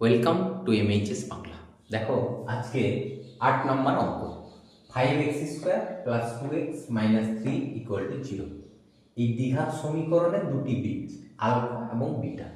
Welcome to এমএইচএস Bangla. দেখো আজকে 8 নম্বর অঙ্ক, 5x² plus 2x minus 3 equal to 0। এই দ্বিঘাত সমীকরণের দুটি বীজ আলফা এবং বিটা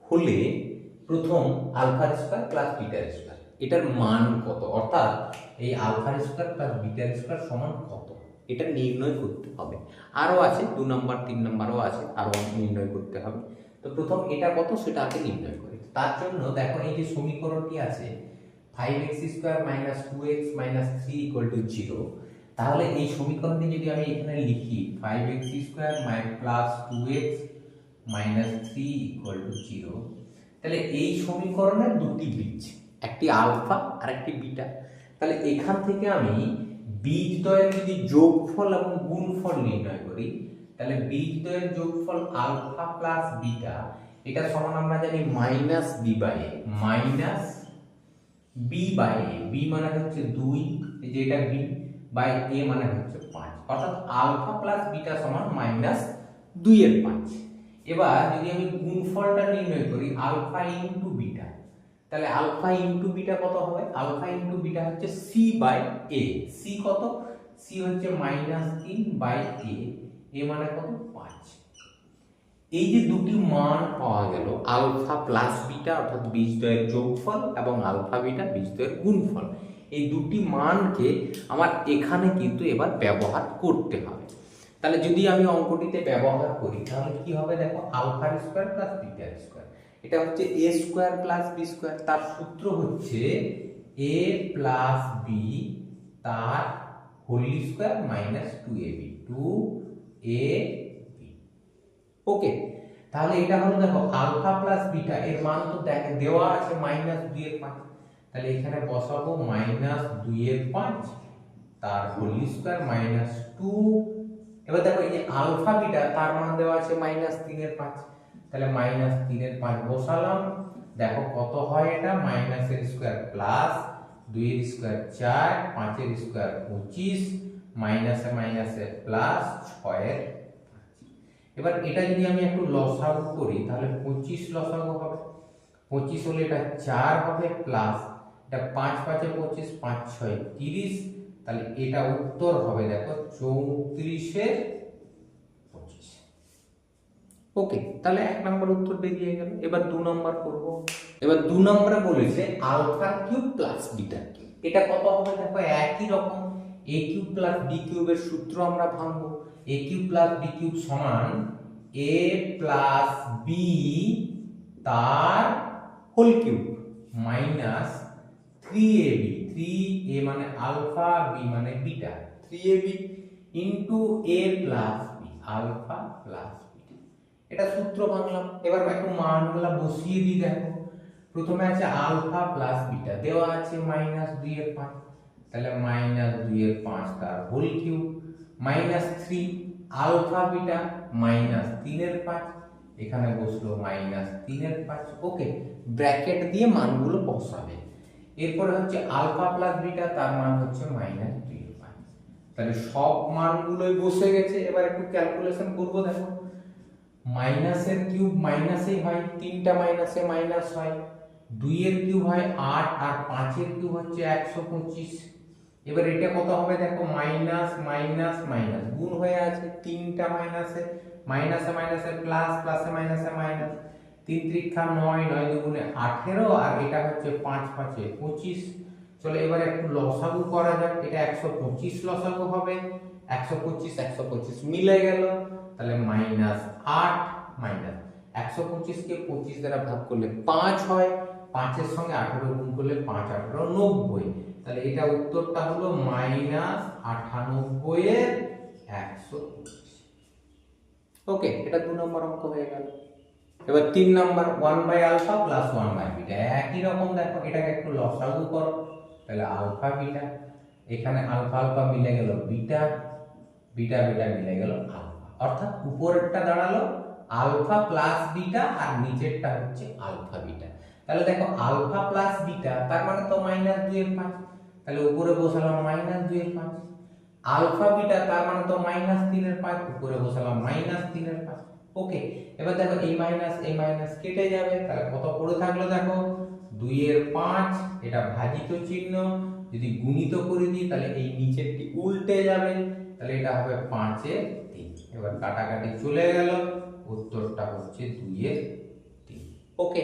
হলে প্রথম আলফার স্কোয়ার প্লাস বিটার স্কোয়ার এটার মান কত, অর্থাৎ এই আলফার স্কোয়ার প্লাস বিটার স্কোয়ার সমান কত, এটা নির্ণয় করতে হবে। আরও আছে 2 নম্বর 3 নম্বরও আছে, আরও নির্ণয় করতে হবে। তো প্রথম এটা কত সেটা আগে নির্ণয় করি। তার জন্য দেখো এই যে সমীকরণটি আছে 5x² minus 2x minus 3 equal to 0, তাহলে এই সমীকরণটি যদি আমি এখানে লিখি 5x² plus 2x minus 3 equal to 0, তাহলে এই সমীকরণের দুটি বীজ, একটি আলফা আর একটি বিটা। তাহলে এখান থেকে আমি বীজদ্বয়ের যদি যোগফল এবং গুণফল নির্ণয় করি, তাহলে বীজদ্বয়ের যোগফল আলফা প্লাস বিটা এটা সমান আমরা জানি minus B by A, minus B by A. B মানে হচ্ছে 2, এই যে এটা বি, বাই এ মানে হচ্ছে 5, অর্থাৎ আলফা প্লাস বিটা সমান মাইনাস 2 এর 5। এবার যদি আমি গুণফলটা নির্ণয় করি আলফা ইনটু বিটা, তাহলে আলফা ইনটু বিটা কত হবে? আলফা ইনটু বিটা হচ্ছে সি বাই এ। সি কত? সি হচ্ছে মাইনাস 3 বাই এ, এ মানে কত? 5। এই যে দুটি মান পাওয়া গেল আলফা প্লাস বিটা অর্থাৎ বীজদ্বয়ের যোগফল এবং আলফা বিটা বীজদ্বয়ের গুণফল, এই দুটি মানকে আমার এখানে কিন্তু এবার ব্যবহার করতে হবে। তাহলে যদি আমি অঙ্কটিতে ব্যবহার করি তাহলে কি হবে? দেখো আলফার স্কোয়ার প্লাস বিটার স্কোয়ার এটা হচ্ছে A square plus B square, তার সূত্র হচ্ছে এ প্লাস বি তার whole square minus 2ab, 2ab। Okay, তাহলে এটা হলো দেখো আলফা প্লাস বিটা, এর মান তো দেওয়া আছে মাইনাস 2 এর 5, তাহলে এখানে বসাবো মাইনাস 2 এর 5 তার হোল স্কয়ার মাইনাস 2। এবার দেখো এই যে আলফা বিটা তার মান দেওয়া আছে মাইনাস 3 এর 5, তাহলে মাইনাস 3 এর 5 বসালাম। দেখো কত হয় এটা? মাইনাস এর স্কয়ার প্লাস 2 এর স্কয়ার 4, 5 এর স্কয়ার 25, মাইনাসে মাইনাসে প্লাস 6 এর। এবার এটা যদি আমি একটু লসাগু করি তাহলে 25 লসাগু হবে, 25 হলে এটা 4 হবে প্লাস এটা 5 5 এ 25, 5 6 30, তাহলে এটা উত্তর হবে দেখো 34 এর 25। ওকে, তাহলে 1 নম্বর উত্তর বেরিয়ে গেল। এবার 2 নম্বর করব। এবার 2 নম্বরে বলেছে alpha cube plus beta cube, এটা কত হবে? দেখো একই রকম a কিউব প্লাস b কিউবের সূত্র আমরা ভাঙবো। a cube plus b cube সমান a প্লাস b তার whole cube minus 3ab, 3a মানে আলফা, b মানে beta, 3ab into a plus b, alpha plus beta. এটা সূত্র ভাঙলাম। এবার একটু মানগুলো বসিয়ে দিই। দেখো প্রথমে আছে আলফা প্লাস বিটা দেওয়া আছে মাইনাস 2 এর 5, তাহলে মাইনাস 2 এর 5 তার whole cube minus 3 alpha beta minus 3 এর 5, এখানে বসলো মাইনাস 3 এর 5। ওকে, ব্র্যাকেট দিয়ে মানগুলো বসাবে। এরপরে হচ্ছে আলফা প্লাস বিটা তার মান হচ্ছে মাইনাস 2 এর 5, তাহলে সব মানগুলোই বসে গেছে। এবার একটু ক্যালকুলেশন করব। দেখো মাইনাসের কিউব মাইনাসেই হয়, 3টা মাইনাসে মাইনাস হয়, 2 এর কিউব হয় 8 আর 5 এর কিউব হচ্ছে 125। এবার এটা কত হবে? দেখো মাইনাস মাইনাস মাইনাস গুণ হয়ে আছে, 3টা মাইনাসে মাইনাসে মাইনাসে প্লাস, প্লাসে মাইনাসে মাইনাস, 3 3 9, 9 দুগুণে 18 আর এটা হচ্ছে 5 5 এ 25। চলো এবার একটু লসাগু করা যাক। এটা 125 লসাগু হবে, 125 125 মিলে গেল, তাহলে মাইনাস 8 মাইনাস 125 কে 25 দ্বারা ভাগ করলে 5 হয়, 5 এর সঙ্গে 18 গুণ করলে 5 18 90, তাহলে এটা উত্তরটা হলো মাইনাস 98 এর 125। ওকে, এটা 2 নম্বর অঙ্ক হয়ে গেল। এবার 3 নম্বর 1 by alpha plus 1 by beta, একই রকম। দেখো এটাকে একটু লসাগু করো, তাহলে আলফা বিটা, এখানে আলফা আলফা মিলে গেল বিটা, বিটা বিটা মিলে গেল আলফা, অর্থাৎ উপরেরটা দাঁড়ালো আলফা প্লাস বিটা আর নিচেরটা হচ্ছে আলফা বিটা। তাহলে দেখো আলফা প্লাস বিটা তার মানে তো মাইনাস 2 এর 5, তাহলে উপরে বসালাম মাইনাস 2 এর 5। আলফা বিটা তার মানে তো মাইনাস 3 এর 5, উপরে বসালাম মাইনাস 3 এর 5। ওকে, এবার দেখো এই মাইনাস কেটে যাবে, তাহলে কত পড়ে থাকলো? দেখো 2 এর 5, এটা ভাজিত চিহ্ন, যদি গুণিত করে দিই তাহলে এই নিচেরটি উল্টে যাবে, তাহলে এটা হবে 5 এর 3। এবার কাটাকাটি চলে গেল, উত্তরটা হচ্ছে 2 এর 3। ওকে,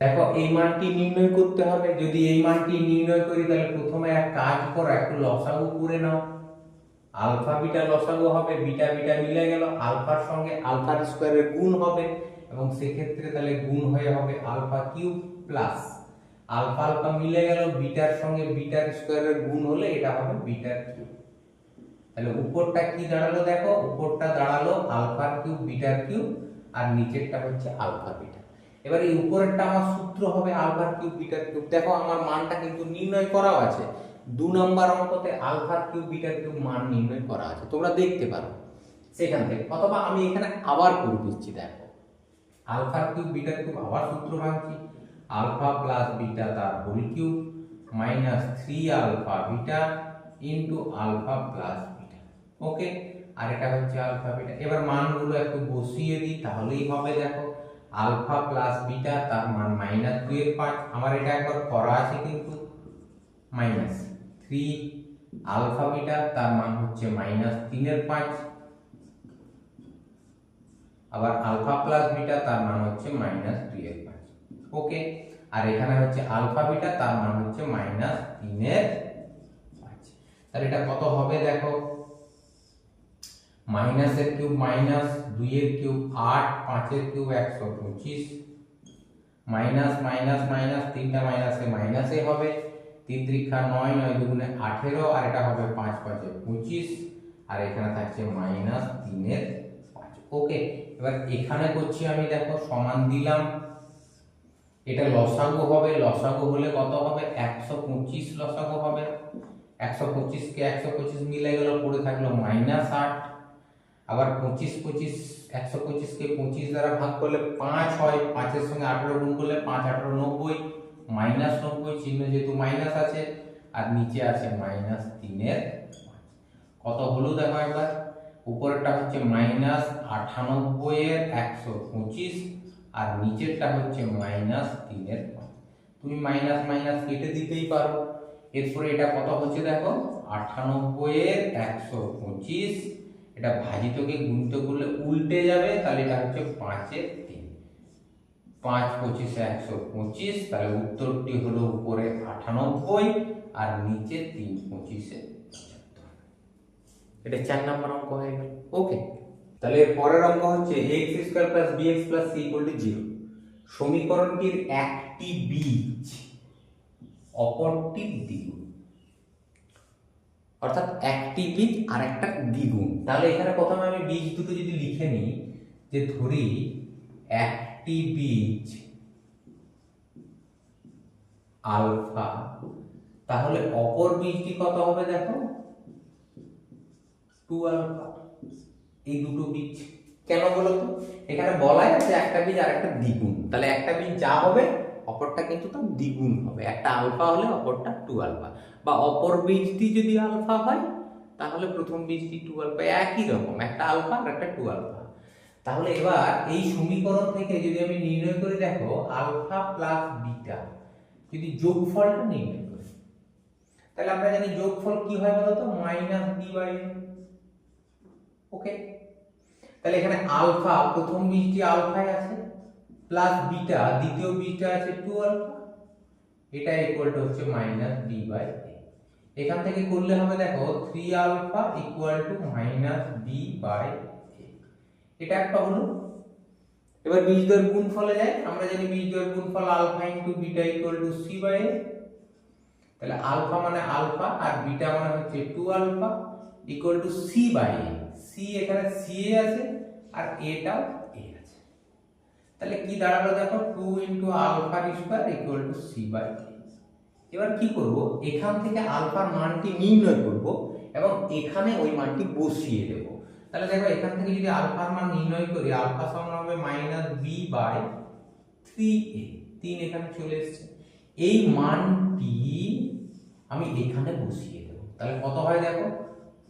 দেখো এই মানটি নির্ণয় করতে হবে। যদি এই মানটি নির্ণয় করি তাহলে প্রথমে এক কাজ করো, একটু লসাগু করে নাও। আলফা বিটা লসাগু হবে, বিটা বিটা মিলে গেল, আলফার সঙ্গে আলফার স্কয়ারের গুণ হবে, এবং সেক্ষেত্রে তাহলে গুণ হয়ে হবে alpha cube plus alpha alpha মিলে গেল, বিটার সঙ্গে বিটার স্কয়ারের গুণ হলে এটা হবে বিটার কিউব। তাহলে উপরটা কি দাঁড়ালো দেখো, উপরটা দাঁড়ালো আলফা কিউব বিটার কিউব, আর নিচেরটা হচ্ছে আলফা বিটা। এবার এই উপরেরটা আমার সূত্র হবে আলফা কিউব বিটার কিউব। দেখো আমার মানটা কিন্তু নির্ণয় করাও আছে, 2 নম্বর অঙ্কতে আলফা কিউব বিটার কিউব মান নির্ণয় করা আছে, তোমরা দেখতে পারো সেখান থেকে, অথবা আমি এখানে আবার করে দিচ্ছি। দেখো আলফা কিউব বিটার কিউব আবার সূত্র ভাঙছি, আলফা প্লাস বিটা তার whole cube minus 3 alpha beta into alpha plus beta. Okay, আর এটা হচ্ছে আলফা বিটা। এবার মানগুলো একটু বসিয়ে দিই তাহলেই হবে। দেখো আলফা প্লাস বিটা তার মান মাইনাস 2 এর 5, আমার এটা একবার করা আছে কিন্তু, মাইনাস 3 আলফা বিটা তার মান হচ্ছে মাইনাস 3 এর 5, আবার আলফা প্লাস বিটা তার মান হচ্ছে মাইনাস 2 এর 5। ওকে, আর এখানে হচ্ছে আলফা বিটা তার মান হচ্ছে মাইনাস 3 এর 5। তাহলে এটা কত হবে দেখো, মাইনাস এর কিউব মাইনাস, 2 এর কিউব 8, 5 এর কিউব 125, মাইনাস মাইনাস মাইনাস, তিনটা মাইনাসে মাইনাসে হবে, 3 3 9, 9 দুগুণে 18, আর এটা হবে 5 5 এ 25, আর এখানে থাকছে মাইনাস 3 এর 5। ওকে, এবার এখানে করছি আমি, দেখো সমান দিলাম, এটা লসাগু হবে, লসাগু হলে কত হবে 125 লসাগু হবে, 125 কে 125 মিলে গেল, পড়ে থাকলো মাইনাস 8, আবার 25 25 125 কে 25 দ্বারা ভাগ করলে 5 হয়, 5 এর সঙ্গে 18 গুণ করলে 5 18 90, মাইনাস 90 চিহ্ন যেহেতু মাইনাস আছে, আর নিচে আছে মাইনাস 3 এর 5। কত হলো দেখো একবার, উপরেরটা হচ্ছে মাইনাস 98 এর 125, আর নিচেরটা হচ্ছে মাইনাস 3 এর 5। তুমি মাইনাস মাইনাস কেটে দিতেই পারো। এরপরে এটা কত হচ্ছে দেখো, 98 এর 125, এটা ভাজিতকে গুণিত করলে উল্টে যাবে, তাহলে এটা হচ্ছে 5 এর 3, 5 25 125, তাহলে উত্তরটি হলো উপরে 98 আর নিচে 3 25 এ 75। এটা 4 নম্বর অঙ্ক হয়ে গেল। ওকে, তাহলে এর পরের অঙ্ক হচ্ছে ax² + bx + c = 0। সমীকরণটির একটি বীজ অপরটির দ্বিগুণ, অর্থাৎ একটি বীজ আর একটা দ্বিগুণ। তাহলে এখানে প্রথমে আমি বীজ দুটো যদি লিখে নিই, যে ধরি একটি বীজ আলফা, তাহলে অপর বীজটি কত হবে দেখো 2 আলফা। এই দুটো বীজ কেন বলো তো, এখানে বলাই আছে একটা বীজ আর একটা দ্বিগুণ, তাহলে একটা বীজ যা হবে অপরটা কিন্তু তার দ্বিগুণ হবে, একটা আলফা হলে অপরটা 2 আলফা, বা অপর বীজটি যদি আলফা হয় তাহলে প্রথম বীজটি 2 আলফা, একই রকম একটা আলফা আর একটা 2 আলফা। তাহলে এবার এই সমীকরণ থেকে যদি আমি নির্ণয় করি, দেখো আলফা প্লাস বিটা যদি যোগফলটা নির্ণয় করি, তাহলে আমরা জানি যোগফল কি হয় বলতো, মাইনাস বি/a। ওকে, তাহলে এখানে আলফা প্রথম বীজটি আলফায় আছে, প্লাস বিটা দ্বিতীয় বীজটা আছে 2 আলফা, এটা ইকুয়াল টু হচ্ছে মাইনাস b/a। এখান থেকে করলে হবে দেখো 3 alpha equal two minus b/a, এটা একটা হলো। এবার বীজদ্বয়ের গুণফলে যায়, আমরা জানি বীজদ্বয়ের গুণফল alpha into beta equal to c/a। তাহলে আলফা মানে আলফা আর বিটা মানে হচ্ছে 2 alpha equal to c/a। c এখানে c এ আছে আর এটাও a আছে, তাহলে কি দাঁড়ালো দেখো 2 ইনটু আলফার স্কয়ার ইকুয়াল টু c/a। এবার কি করব, এখান থেকে আলফার মানটি নির্ণয় করব এবং এখানে ওই মানটি বসিয়ে দেব। তাহলে দেখো এখান থেকে যদি আলফার মান নির্ণয় করি, আলফা সমান হবে মাইনাস b/3a, 3 এখানে চলে এসেছে, এই মানটি আমি এখানে বসিয়ে দেব। তাহলে কত হয় দেখো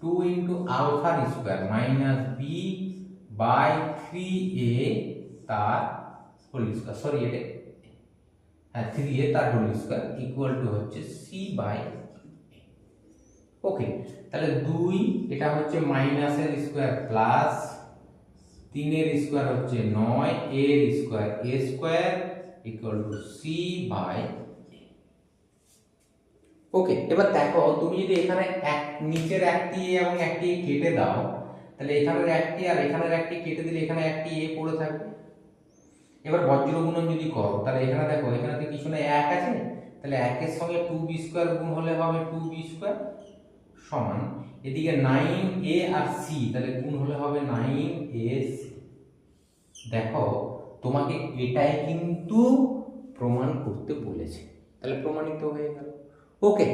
2 ইনটু আলফার স্কয়ার মাইনাস b/3a তার হোল স্কয়ার, সরি এটা, হ্যাঁ 3a তার হোল স্কয়ার ইকুয়াল টু হচ্ছে c বাই ওকে। তাহলে 2 এটা হচ্ছে মাইনাসের স্কয়ার প্লাস 3 এর স্কয়ার হচ্ছে 9 এর square a square equal to c by okay. এবার দেখো তুমি যদি এখানে নিচের একটি a এবং একটি a কেটে দাও তাহলে এখানের একটি আর এখানের একটি কেটে দিলে এখানে একটি a পড়ে থাকবে। এবার বজ্র গুণন যদি করো তাহলে এখানে দেখো এখানে তো কিছু না 1 আছে, তাহলে 1 এর সঙ্গে 2b স্কয়ার গুণ হলে হবে 2b স্কয়ার সমান এদিকে 9a আর c তাহলে গুণ হলে হবে 9ac। দেখো তোমাকে এটাই কিন্তু প্রমাণ করতে বলেছে, তাহলে প্রমাণিত হয়ে গেল। ওকে।